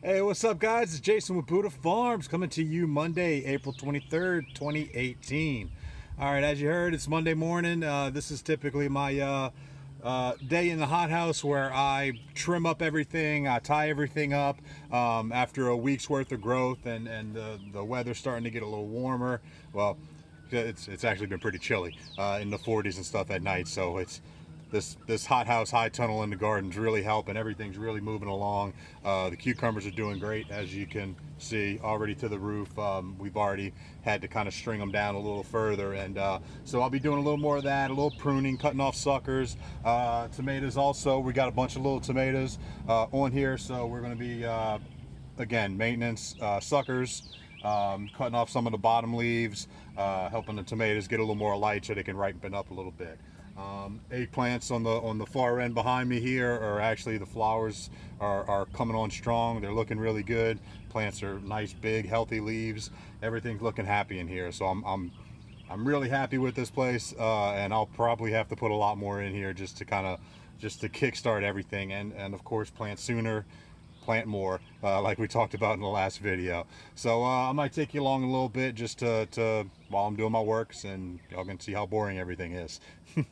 Hey, what's up, guys? It's Jason with Buddha Farms coming to you Monday, April 23rd, 2018. All right, as you heard, it's Monday morning. This is typically my day in the hothouse where I trim up everything, I tie everything up after a week's worth of growth, and the weather's starting to get a little warmer. Well, it's actually been pretty chilly in the 40s and stuff at night, so it's this hothouse high tunnel in the garden's really helping. Everything's really moving along. The cucumbers are doing great, as you can see, already to the roof. We've already had to kind of string them down a little further, and so I'll be doing a little more of that, a little pruning, cutting off suckers. Tomatoes also, we got a bunch of little tomatoes on here, so we're going to be again, maintenance, suckers, cutting off some of the bottom leaves, helping the tomatoes get a little more light so they can ripen up a little bit. Eggplants on the far end behind me here are actually, the flowers are coming on strong. They're looking really good. Plants are nice, big, healthy leaves. Everything's looking happy in here. So I'm really happy with this place, and I'll probably have to put a lot more in here just to kickstart everything, and of course plant sooner, plant more, like we talked about in the last video. So I might take you along a little bit just to while I'm doing my works, and y'all can see how boring everything is.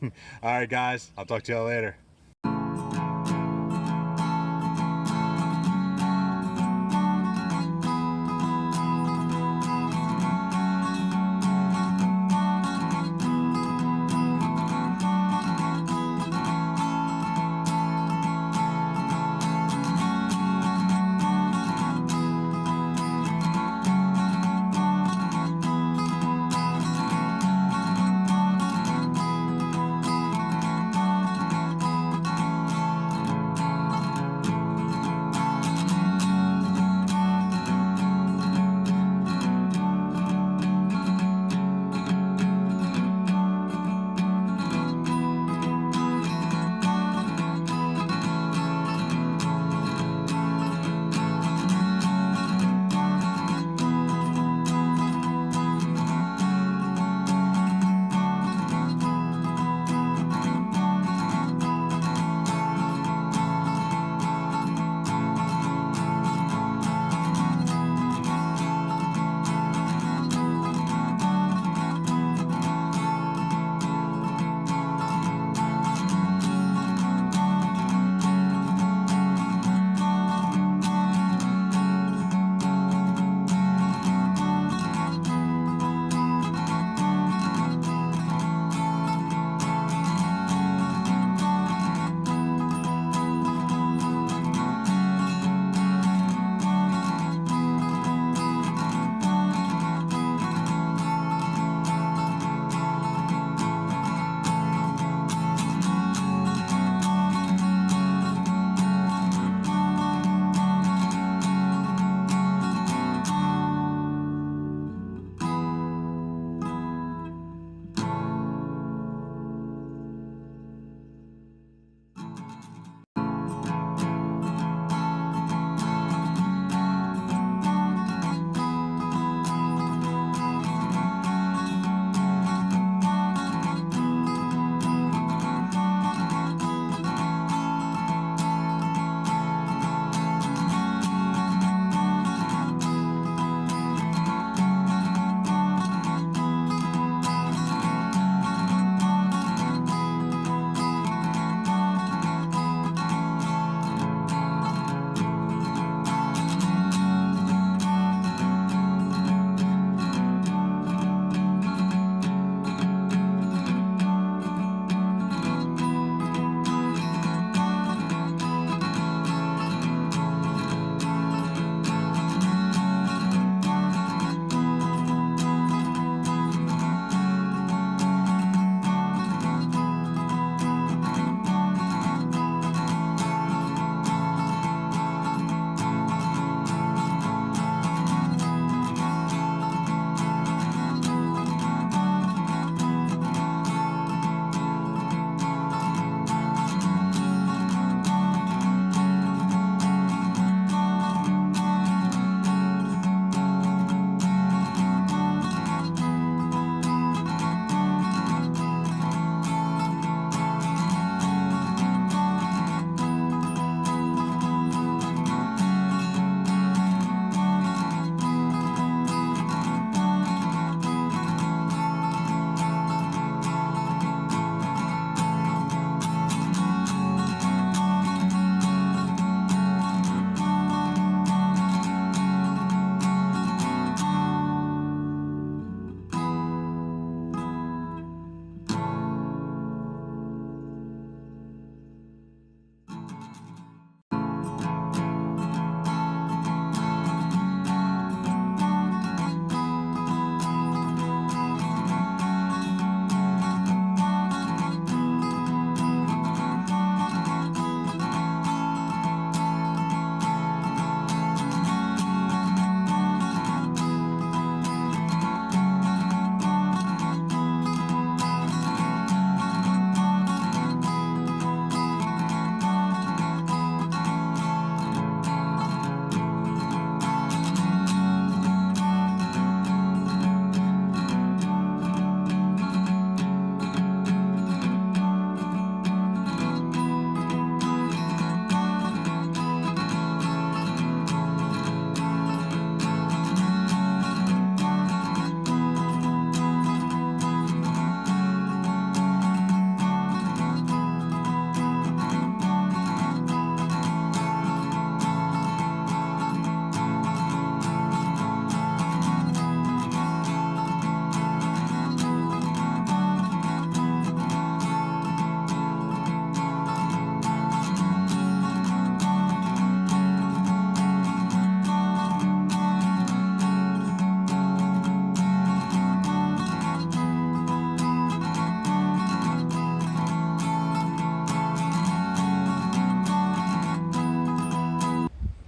All right, guys, I'll talk to y'all later.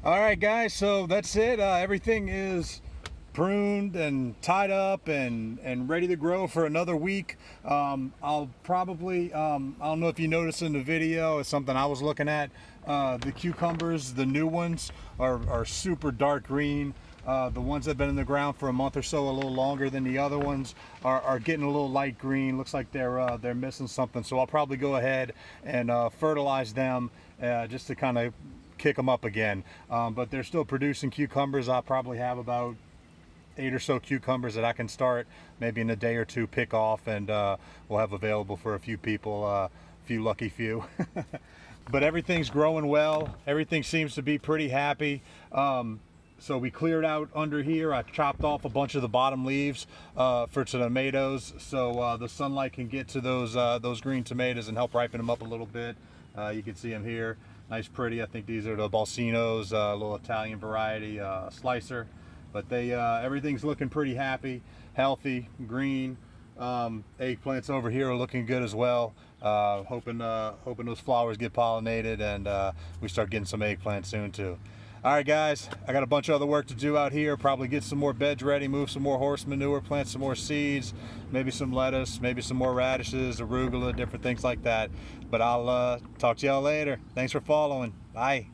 All right, guys, so that's it. Everything is pruned and tied up and ready to grow for another week. I'll probably, I don't know if you noticed in the video, it's something I was looking at. The cucumbers, the new ones, are super dark green. The ones that have been in the ground for a month or so, a little longer than the other ones, are getting a little light green. Looks like they're missing something. So I'll probably go ahead and fertilize them just to kind of kick them up again. But they're still producing cucumbers. I'll probably have about 8 or so cucumbers that I can start maybe in a day or two, pick off, and we'll have available for a few people, a few lucky few. But everything's growing well. Everything seems to be pretty happy. So we cleared out under here. I chopped off a bunch of the bottom leaves for tomatoes, so the sunlight can get to those green tomatoes and help ripen them up a little bit. You can see them here, nice, pretty. I think these are the Balsinos, a little Italian variety slicer. But they everything's looking pretty happy, healthy, green. Eggplants over here are looking good as well. Hoping those flowers get pollinated and we start getting some eggplants soon too. All right, guys, I got a bunch of other work to do out here. Probably get some more beds ready, move some more horse manure, plant some more seeds, maybe some lettuce, maybe some more radishes, arugula, different things like that. But I'll talk to y'all later. Thanks for following. Bye.